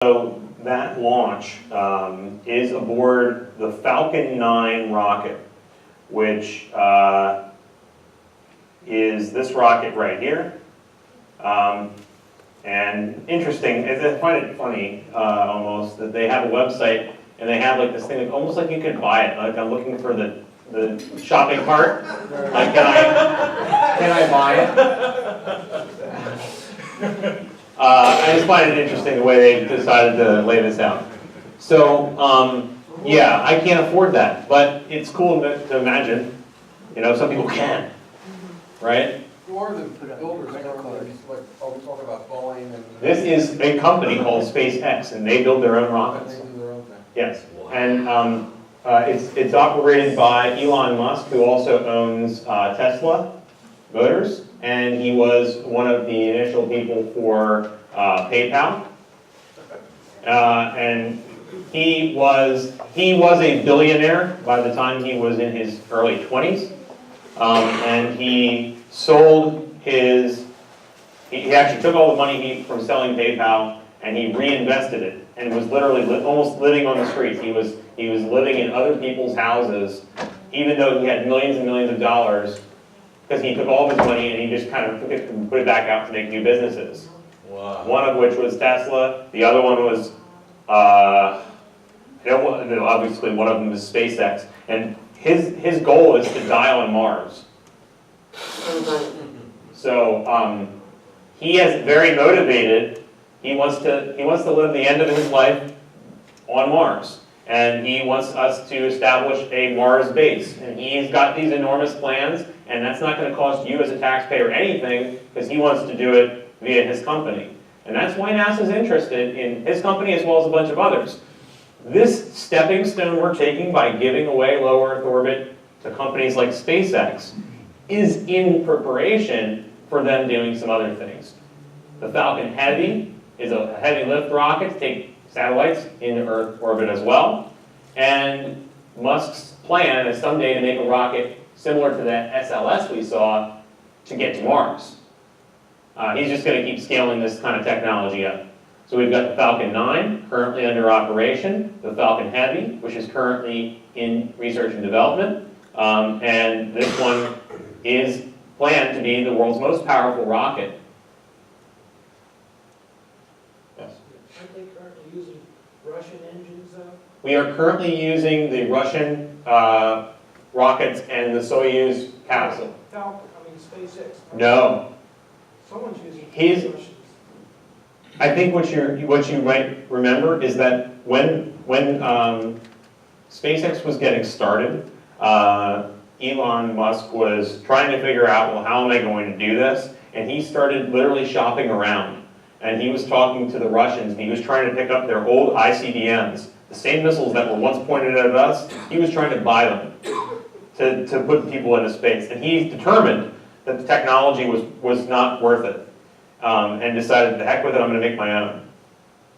So that launch is aboard the Falcon 9 rocket, which is this rocket right here. And interesting, I find it funny almost that they have a website and they have like this thing, like, almost like you could buy it. Like I'm looking for the shopping cart. Like can I buy it? I just find it interesting the way they decided to lay this out. So yeah, I can't afford that, but it's cool to imagine. You know, some people can, right? Who are the builders currently? Like, are we talking about Boeing and? This is a company called SpaceX, and they build their own rockets. They do their own thing. Yes, and it's operated by Elon Musk, who also owns Tesla Motors, and he was one of the initial people for PayPal, and he was a billionaire by the time he was in his early 20s, and he sold his. He actually took all the money from selling PayPal and he reinvested it, and was literally almost living on the streets. He was living in other people's houses, even though he had millions and millions of dollars, because he took all of his money and he just kind of took it and put it back out to make new businesses. Wow. One of which was Tesla. The other one was, obviously one of them is SpaceX. And his goal is to die on Mars. So he is very motivated. He wants to live the end of his life on Mars. And he wants us to establish a Mars base. And he's got these enormous plans, and that's not going to cost you as a taxpayer anything, because he wants to do it via his company. And that's why NASA's interested in his company as well as a bunch of others. This stepping stone we're taking by giving away low Earth orbit to companies like SpaceX is in preparation for them doing some other things. The Falcon Heavy is a heavy lift rocket to take satellites into Earth orbit as well. And Musk's plan is someday to make a rocket similar to that SLS we saw to get to Mars. He's just going to keep scaling this kind of technology up. So we've got the Falcon 9 currently under operation, the Falcon Heavy, which is currently in research and development, and this one is planned to be the world's most powerful rocket. Yes. Aren't they currently using Russian engines though? We are currently using the Russian rockets and the Soyuz capsule. SpaceX. No. Someone's using Russians. I think what you might remember is that when SpaceX was getting started, Elon Musk was trying to figure out, well, how am I going to do this? And he started literally shopping around. And he was talking to the Russians, and he was trying to pick up their old ICBMs, the same missiles that were once pointed at us. He was trying to buy them to put people into space. And he determined that the technology was not worth it, and decided, the heck with it, I'm going to make my own.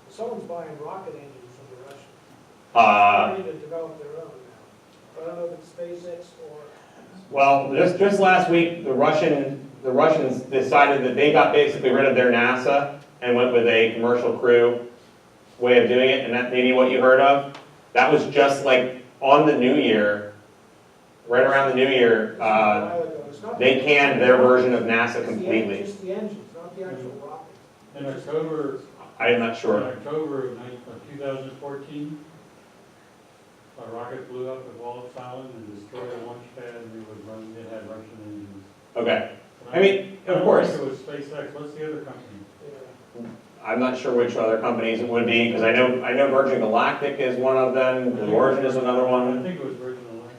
Someone's buying rocket engines from the Russians. They're ready to develop their own now. But I don't know if it's SpaceX or... Well, just last week, the Russians decided that they got basically rid of their NASA and went with a commercial crew way of doing it, and that may be what you heard of. That was just like on the New Year, right around the New Year, they canned their version of NASA completely. It's just the engines, not the actual rocket. In October, I'm not sure. in October of 2014, a rocket blew up at Wallops Island and destroyed a launch pad, and it had Russian engines. Okay. And I mean, of course. I don't think it was SpaceX. What's the other company? I'm not sure which other companies it would be, because I know Virgin Galactic is one of them. Blue Origin is another I one. think it was Virgin Galactic.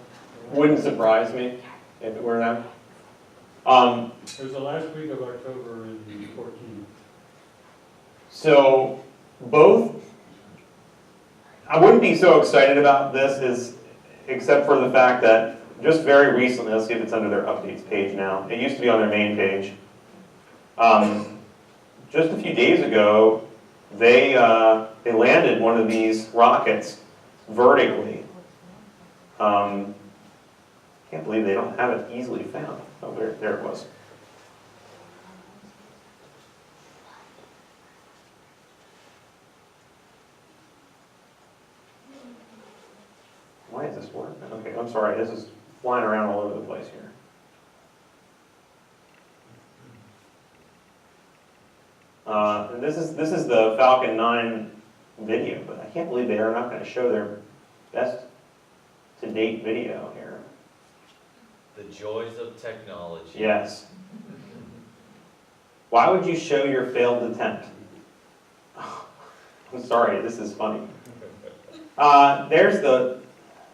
Wouldn't surprise me if it were them. It was the last week of October in 2014. So both, I wouldn't be so excited about this except for the fact that just very recently, let's see if it's under their updates page now. It used to be on their main page. Just a few days ago, they landed one of these rockets vertically. Can't believe they don't have it easily found. Oh, there it was. this work? Okay, I'm sorry, this is flying around all over the place here. And this is the Falcon 9 video, but I can't believe they are not going to show their best to date video here. The joys of technology. Yes. Why would you show your failed attempt? I'm sorry, this is funny. There's the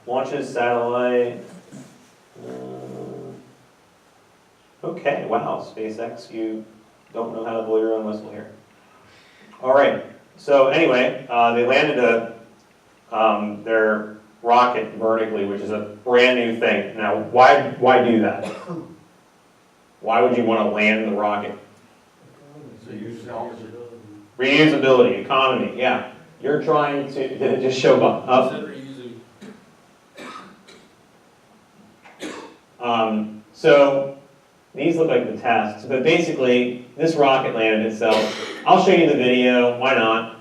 launches satellite. Okay, wow, SpaceX, you don't know how to blow your own whistle here. All right, so anyway, they landed their rocket vertically, which is a brand new thing. Now, why do that? Why would you want to land the rocket? So you sell Reusability, economy, yeah. You're trying to, did it just show up? So these look like the tests, but basically this rocket landed itself. I'll show you the video, why not?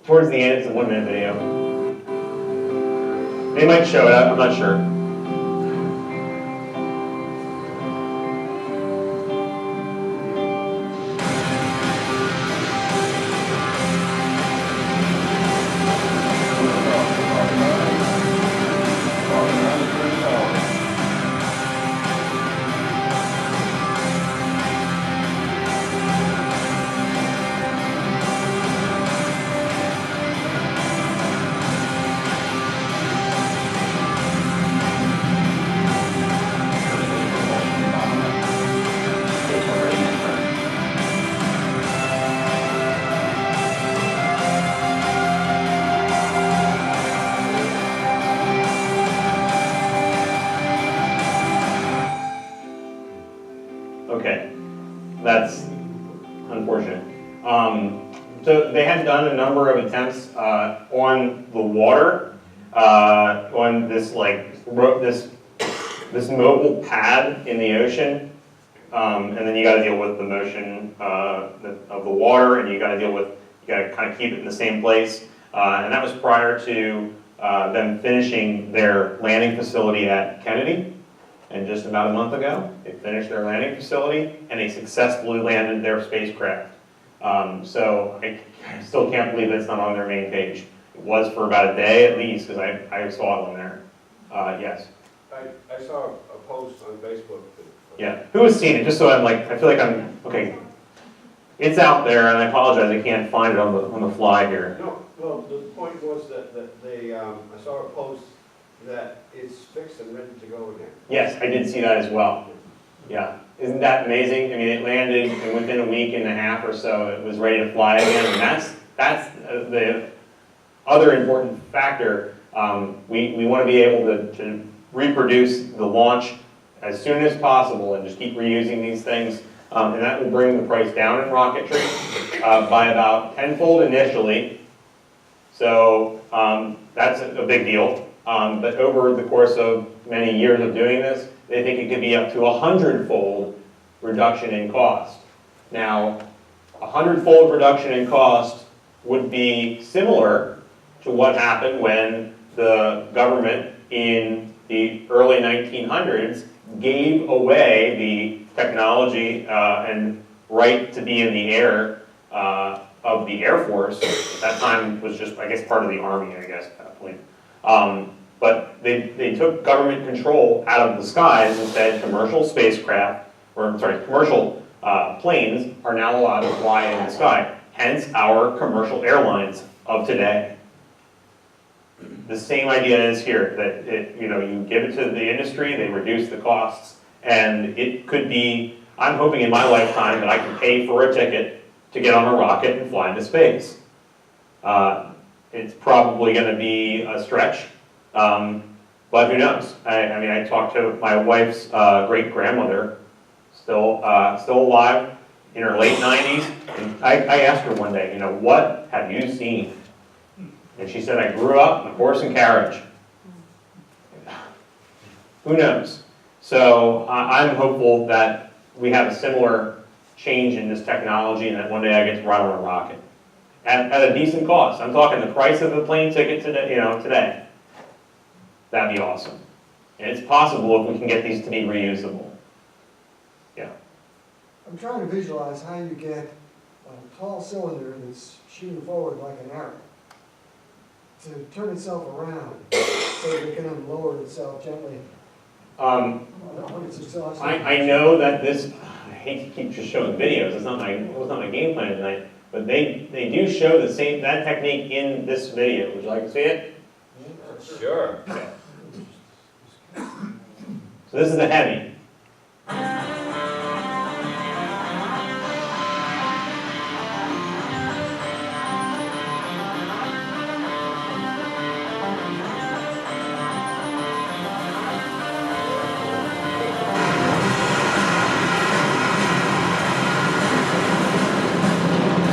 Towards the end, it's a 1 minute video. They might show it, I'm not sure. Okay, that's unfortunate. So they had done a number of attempts on the water, on this this mobile pad in the ocean, and then you got to deal with the motion of the water, and you got to kind of keep it in the same place. And that was prior to them finishing their landing facility at Kennedy. And just about a month ago, they finished their landing facility and they successfully landed their spacecraft. So I still can't believe it's not on their main page. It was for about a day at least, because I saw it on there. Yes. I saw a post on Facebook. Yeah. Who has seen it? Just so I feel like I'm, okay. It's out there and I apologize, I can't find it on the fly here. No, well, the point was that they, I saw a post that it's fixed and ready to go again. Yes, I did see that as well. Yeah. Isn't that amazing? I mean, it landed and within a week and a half or so, it was ready to fly again. And that's the other important factor. We want to be able to reproduce the launch as soon as possible and just keep reusing these things. And that will bring the price down in rocketry by about tenfold initially. So that's a big deal. But over the course of many years of doing this, they think it could be up to 100-fold reduction in cost. Now, 100-fold reduction in cost would be similar to what happened when the government in the early 1900s gave away the technology and right to be in the air of the Air Force. At that time was just, I guess, part of the Army, I guess, at that point. But they took government control out of the skies and said commercial spacecraft, or I'm sorry, commercial planes are now allowed to fly in the sky. Hence our commercial airlines of today. The same idea is here, that you give it to the industry, they reduce the costs, and it could be, I'm hoping in my lifetime that I can pay for a ticket to get on a rocket and fly into space. It's probably going to be a stretch, but who knows? I mean, I talked to my wife's great-grandmother, still alive, in her late 90s, and I asked her one day, what have you seen? And she said, I grew up in a horse and carriage. Who knows? So I'm hopeful that we have a similar change in this technology and that one day I get to ride on a rocket. At a decent cost. I'm talking the price of the plane ticket today, today. that'd be awesome. And it's possible if we can get these to be reusable. I'm trying to visualize how you get a tall cylinder that's shooting forward like an arrow to turn itself around so that it can lower itself gently. When it's exhausted. I know that this, I hate to keep just showing videos, it was not my game plan tonight, but they do show that technique in this video. Would you like to see it? Sure. So this is the Hemi.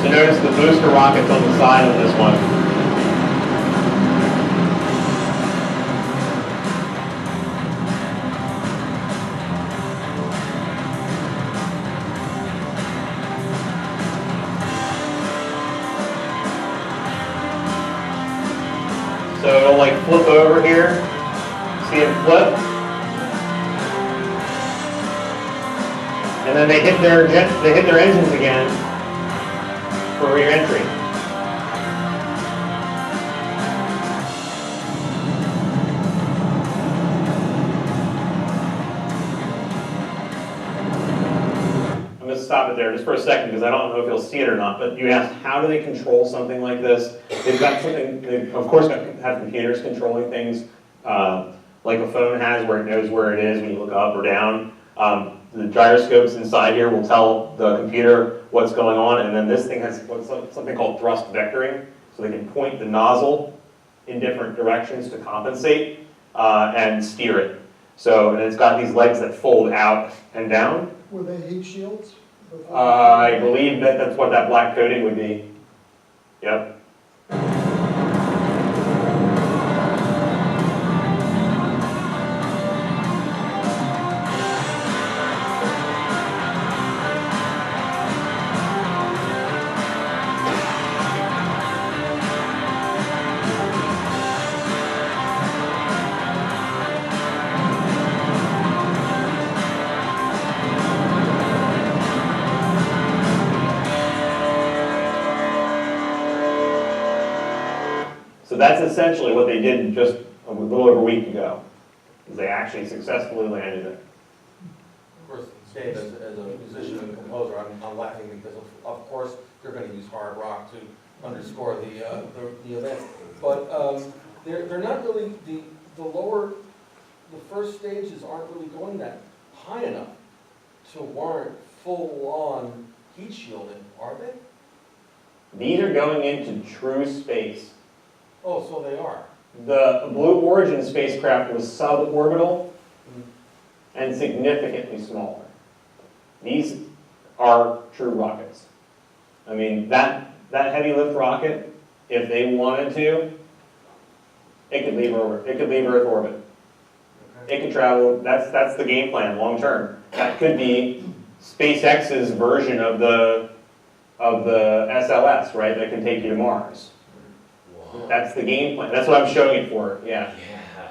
So notice the booster rockets on the side of this one. So it'll like flip over here. See it flip? And then they hit their engines again for re-entry. I'm going to stop it there just for a second because I don't know if you'll see it or not, but you asked how do they control something like this? They've got something, they of course have computers controlling things, like a phone has where it knows where it is when you look up or down. The gyroscopes inside here will tell the computer what's going on, and then this thing has something called thrust vectoring, so they can point the nozzle in different directions to compensate and steer it. So, and it's got these legs that fold out and down. Were they heat shields? I believe that's what that black coating would be. Yep. So that's essentially what they did just a little over a week ago, is they actually successfully landed it. Of course, Dave, as a musician and composer, I'm laughing because of course they're going to use hard rock to underscore the event. But they're not really the first stages aren't really going that high enough to warrant full-on heat shielding, are they? These are going into true space. Oh, so they are. The Blue Origin spacecraft was suborbital and significantly smaller. These are true rockets. I mean, that heavy lift rocket, if they wanted to, it could leave Earth orbit. It could travel, that's the game plan, long term. That could be SpaceX's version of the SLS, right, that can take you to Mars. That's the game plan. That's what I'm showing it for, yeah.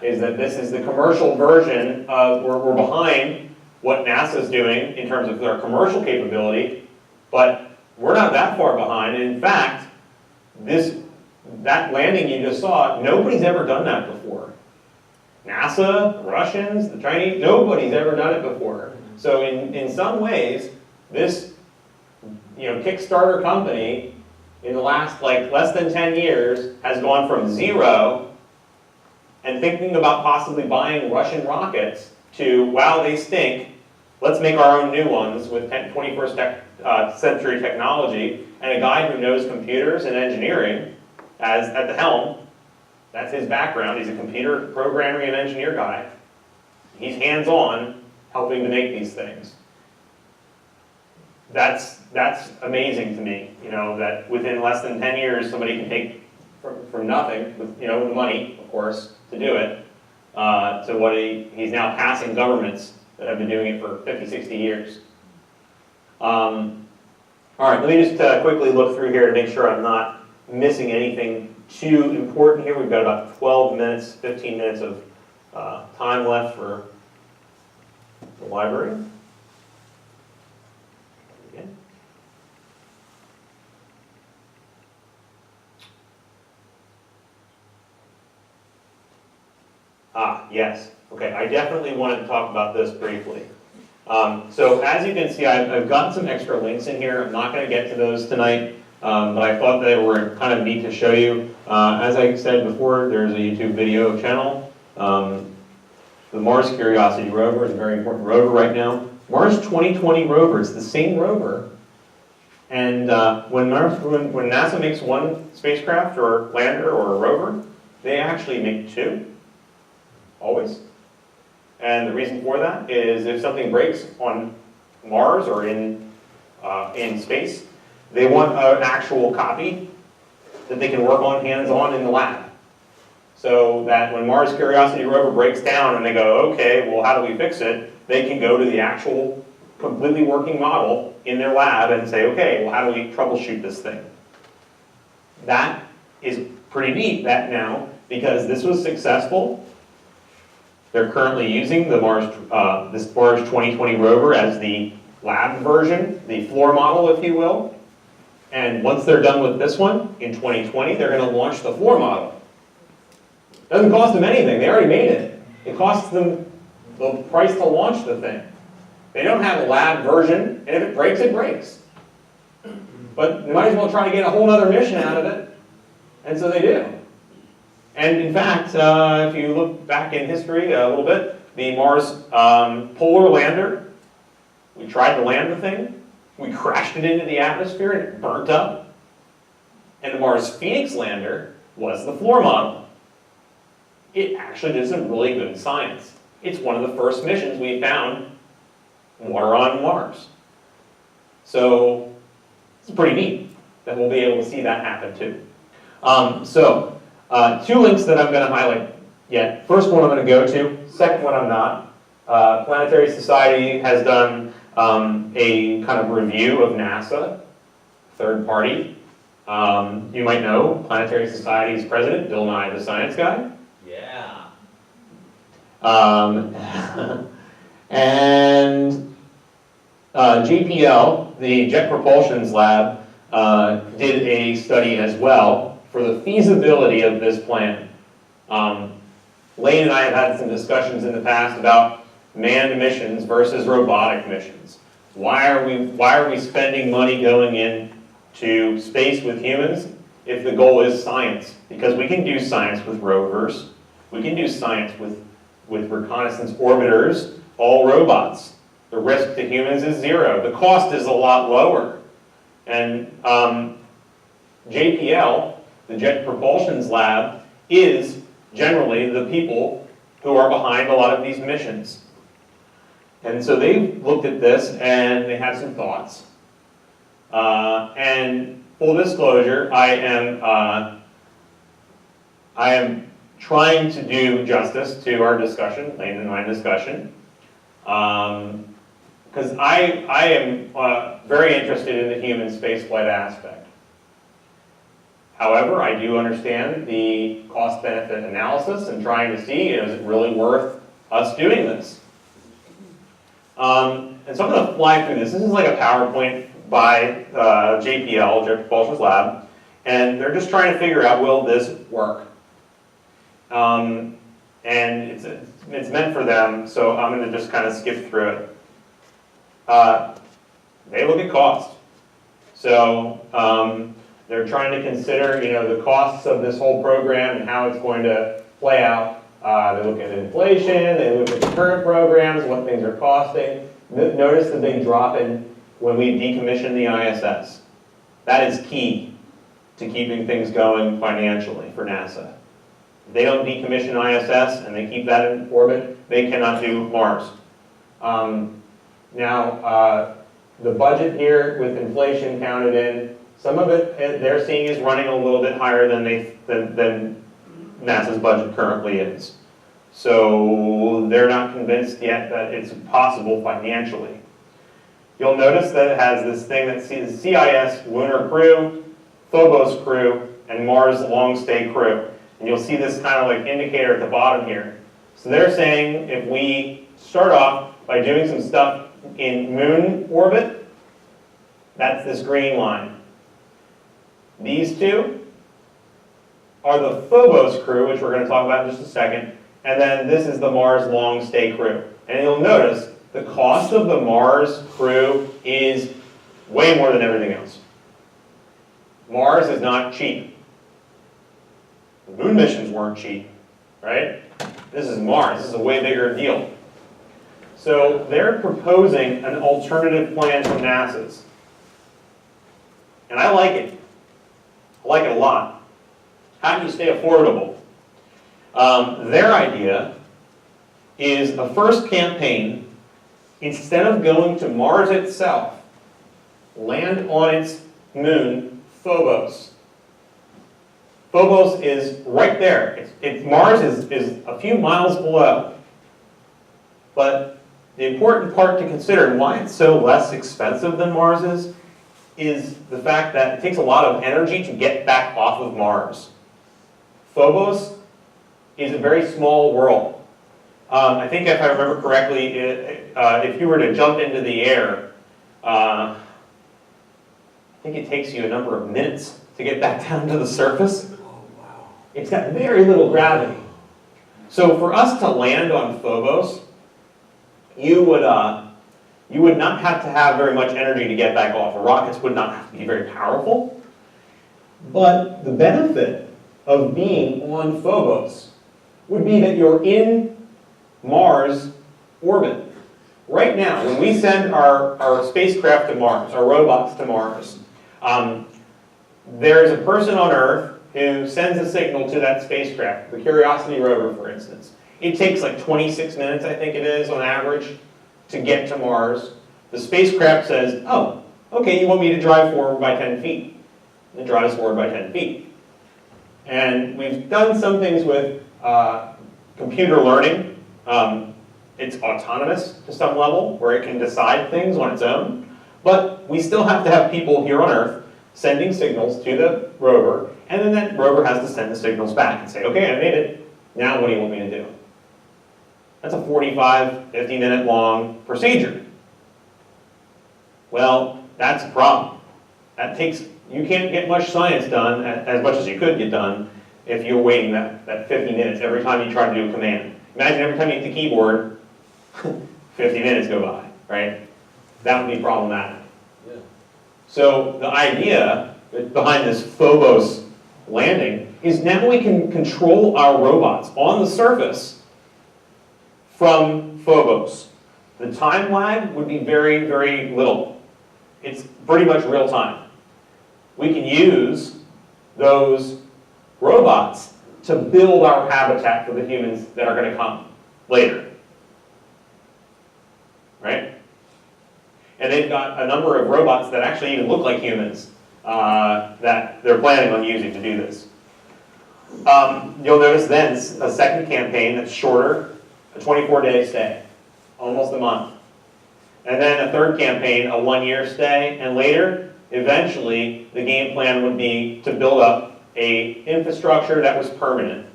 Is that this is the commercial version of, we're behind what NASA's doing in terms of their commercial capability, but we're not that far behind. And in fact, that landing you just saw, nobody's ever done that before. NASA, the Russians, the Chinese, nobody's ever done it before. So in some ways, this Kickstarter company in the last less than 10 years has gone from zero and thinking about possibly buying Russian rockets to, wow, they stink, let's make our own new ones with 21st century technology, and a guy who knows computers and engineering at the helm. That's his background. He's a computer programming and engineer guy. He's hands-on helping to make these things. That's amazing to me, that within less than 10 years, somebody can take from nothing, with the money, of course, to do it, to what he's now passing governments that have been doing it for 50, 60 years. All right, let me just quickly look through here to make sure I'm not missing anything too important here. We've got about 12 minutes, 15 minutes of time left for the library. Again. Yes. Okay, I definitely wanted to talk about this briefly. So as you can see, I've gotten some extra links in here. I'm not going to get to those tonight, but I thought they were kind of neat to show you. As I said before, there's a YouTube video channel. The Mars Curiosity rover is a very important rover right now. Mars 2020 rover, it's the same rover. And when NASA makes one spacecraft or lander or a rover, they actually make two, always. And the reason for that is if something breaks on Mars or in space, they want an actual copy that they can work on hands-on in the lab. So that when Mars Curiosity rover breaks down and they go, okay, well, how do we fix it? They can go to the actual completely working model in their lab and say, okay, well, how do we troubleshoot this thing? That is pretty neat that now, because this was successful. They're currently using the this Mars 2020 rover as the lab version, the floor model, if you will. And once they're done with this one in 2020, they're going to launch the floor model. Doesn't cost them anything. They already made it. It costs them the price to launch the thing. They don't have a lab version, and if it breaks, it breaks. But they might as well try to get a whole other mission out of it. And so they do. And in fact, if you look back in history a little bit, the Mars polar lander, we tried to land the thing, we crashed it into the atmosphere and it burnt up. And the Mars Phoenix lander was the floor model. It actually did some really good science. It's one of the first missions we found water on Mars. So it's pretty neat that we'll be able to see that happen too. Two links that I'm going to highlight yet. First one I'm going to go to, second one I'm not. Planetary Society has done a kind of review of NASA, third party. You might know Planetary Society's president, Bill Nye, the science guy. Yeah. And JPL, the Jet Propulsion's lab, did a study as well for the feasibility of this plan. Lane and I have had some discussions in the past about manned missions versus robotic missions. Why are we spending money going into space with humans if the goal is science? Because we can do science with rovers, we can do science with reconnaissance orbiters, all robots. The risk to humans is zero. The cost is a lot lower. And JPL, the Jet Propulsion's lab, is generally the people who are behind a lot of these missions. And so they looked at this and they had some thoughts. And full disclosure, I am trying to do justice to our discussion, Lane and my discussion, because I am very interested in the human spaceflight aspect. However, I do understand the cost-benefit analysis and trying to see, is it really worth us doing this? And so I'm going to fly through this. This is like a PowerPoint by JPL, Jet Propulsion's lab, and they're just trying to figure out, will this work? And it's meant for them, so I'm going to just kind of skip through it. They look at cost. So they're trying to consider, the costs of this whole program and how it's going to play out. They look at inflation, they look at the current programs, what things are costing. Notice the big drop in when we decommission the ISS. That is key to keeping things going financially for NASA. If they don't decommission ISS and they keep that in orbit, they cannot do Mars. The budget here with inflation counted in, some of it they're seeing is running a little bit higher than NASA's budget currently is. So they're not convinced yet that it's possible financially. You'll notice that it has this thing that sees CIS lunar crew, Phobos crew, and Mars long stay crew. And you'll see this kind of like indicator at the bottom here. So they're saying if we start off by doing some stuff in moon orbit, that's this green line. These two are the Phobos crew, which we're going to talk about in just a second, and then this is the Mars long stay crew. And you'll notice the cost of the Mars crew is way more than everything else. Mars is not cheap. The moon missions weren't cheap, right? This is Mars. This is a way bigger deal. So they're proposing an alternative plan from NASA's. And I like it. I like it a lot. How do you stay affordable? Their idea is the first campaign, instead of going to Mars itself, land on its moon, Phobos. Phobos is right there. Mars is a few miles below. But the important part to consider, and why it's so less expensive than Mars is the fact that it takes a lot of energy to get back off of Mars. Phobos is a very small world. I think if I remember correctly, if you were to jump into the air, I think it takes you a number of minutes to get back down to the surface. It's got very little gravity. So for us to land on Phobos, you would not have to have very much energy to get back off. The rockets would not have to be very powerful. But the benefit of being on Phobos would be that you're in Mars orbit. Right now, when we send our spacecraft to Mars, our robots to Mars, there's a person on Earth who sends a signal to that spacecraft, the Curiosity rover, for instance. It takes like 26 minutes, I think it is, on average, to get to Mars. The spacecraft says, oh, okay, you want me to drive forward by 10 feet. It drives forward by 10 feet. And we've done some things with computer learning. It's autonomous to some level, where it can decide things on its own. But we still have to have people here on Earth sending signals to the rover, and then that rover has to send the signals back and say, okay, I made it. Now what do you want me to do? That's a 45, 50-minute long procedure. Well, that's a problem. You can't get much science done, as much as you could get done, if you're waiting that 50 minutes every time you try to do a command. Imagine every time you hit the keyboard, 50 minutes go by, right? That would be problematic. Yeah. So the idea behind this Phobos landing is now we can control our robots on the surface from Phobos. The time lag would be very, very little. It's pretty much real time. We can use those robots to build our habitat for the humans that are going to come later. Right? And they've got a number of robots that actually even look like humans that they're planning on using to do this. You'll notice then a second campaign that's shorter, a 24-day stay, almost a month. And then a third campaign, a 1-year stay, and later, eventually, the game plan would be to build up a infrastructure that was permanent.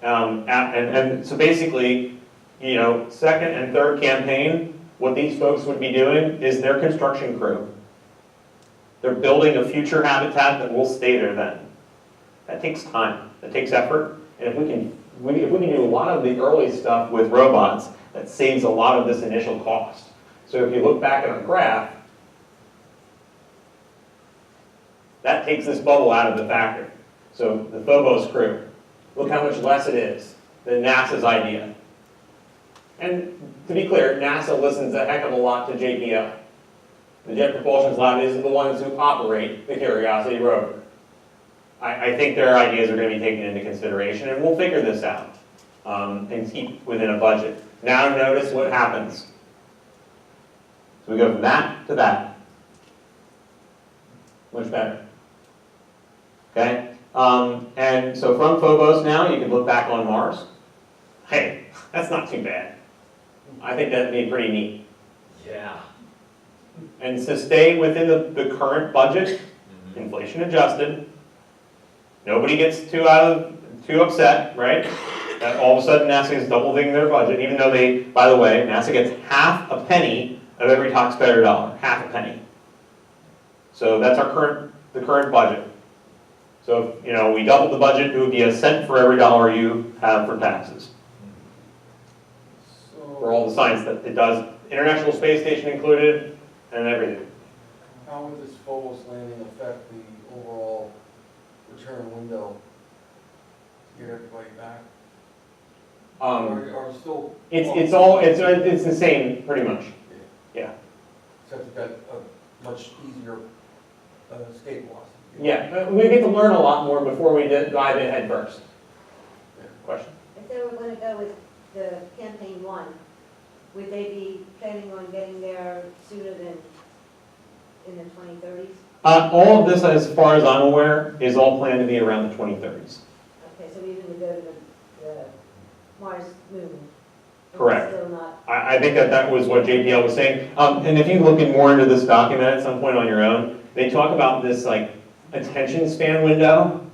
And so basically, second and third campaign, what these folks would be doing is their construction crew. They're building a future habitat that will stay there then. That takes time, that takes effort, and if we can do a lot of the early stuff with robots, that saves a lot of this initial cost. So if you look back at our graph, that takes this bubble out of the factor. So the Phobos crew, look how much less it is than NASA's idea. And to be clear, NASA listens a heck of a lot to JPL. The Jet Propulsion Lab is the ones who operate the Curiosity rover. I think their ideas are going to be taken into consideration, and we'll figure this out and keep within a budget. Now notice what happens. So we go from that to that. Much better. Okay? And so from Phobos now, you can look back on Mars. Hey, that's not too bad. I think that'd be pretty neat. Yeah. And to stay within the current budget, inflation adjusted, nobody gets too upset, right? And all of a sudden NASA is doubling their budget, even though they, by the way, NASA gets half a penny of every taxpayer dollar, half a penny. So that's the current budget. So if, we doubled the budget, it would be a cent for every dollar you have for taxes, for all the science that it does, International Space Station included, and everything. How would this Phobos landing affect the overall return window to get everybody back? Or still? It's the same, pretty much. Yeah. Except you've got a much easier escape velocity. Yeah, but we get to learn a lot more before we dive in head first. Question? If they were going to go with the campaign one, would they be planning on getting there sooner than in the 2030s? All of this, as far as I'm aware, is all planned to be around the 2030s. Okay, so even to go to the Mars moon? Correct. Still not, I think that was what JPL was saying. And if you look more into this document at some point on your own, they talk about this like attention span window,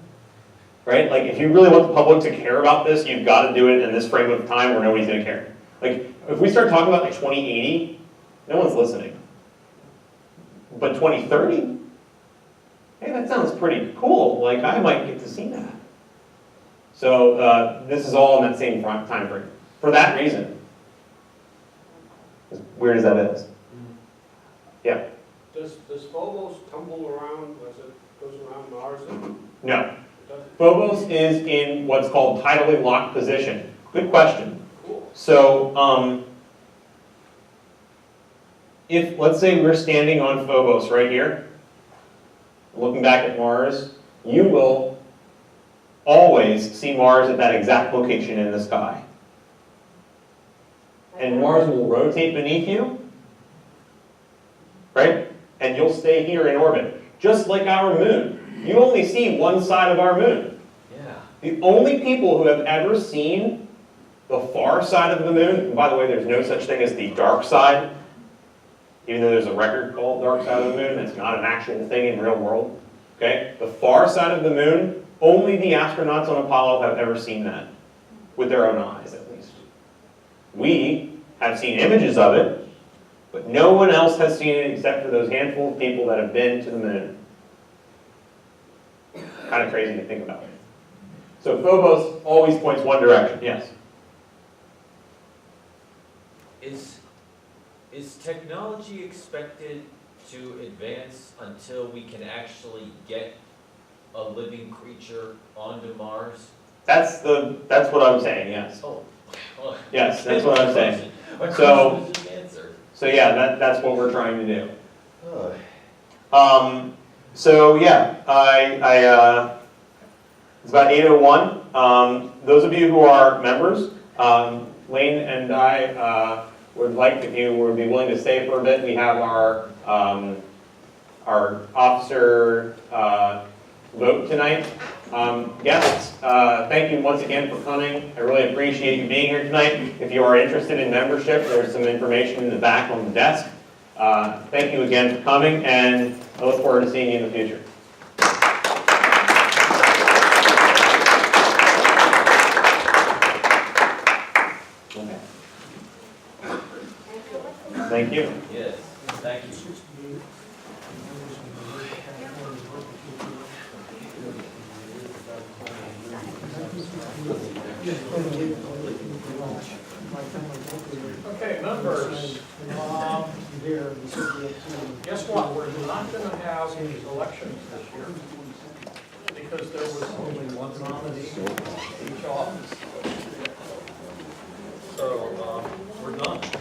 right? Like if you really want the public to care about this, you've got to do it in this frame of time where nobody's going to care. Like if we start talking about like 2080, no one's listening. But 2030, hey, that sounds pretty cool. Like I might get to see that. So this is all in that same time frame. For that reason. As weird as that is. Yeah. Does Phobos tumble around as it goes around Mars? No. It doesn't? Phobos is in what's called tidally locked position. Good question. Cool. So, if, let's say we're standing on Phobos right here, looking back at Mars, you will always see Mars at that exact location in the sky. And Mars will rotate beneath you, right? And you'll stay here in orbit, just like our moon. You only see one side of our moon. Yeah. The only people who have ever seen the far side of the moon, and by the way, there's no such thing as the dark side, even though there's a record called Dark Side of the Moon, it's not an actual thing in real world, okay? The far side of the moon, only the astronauts on Apollo have ever seen that, with their own eyes at least. We have seen images of it, but no one else has seen it except for those handful of people that have been to the moon. Kind of crazy to think about. So Phobos always points one direction, yes? Is technology expected to advance until we can actually get a living creature onto Mars? That's what I'm saying, yes. Oh. Well, Yes, that's what I'm saying. My So- question was just answered. So yeah, that's what we're trying to do. So yeah, it's about 8:01. Those of you who are members, Lane and I would like, if you would be willing to stay for a bit, we have our officer vote tonight. Guests, thank you once again for coming. I really appreciate you being here tonight. If you are interested in membership, there's some information in the back on the desk. Thank you again for coming, and I look forward to seeing you in the future. Okay. Thank you. Yes, thank you. Okay, members, guess what? We're not going to have any elections this year because there was only one nominee for each office.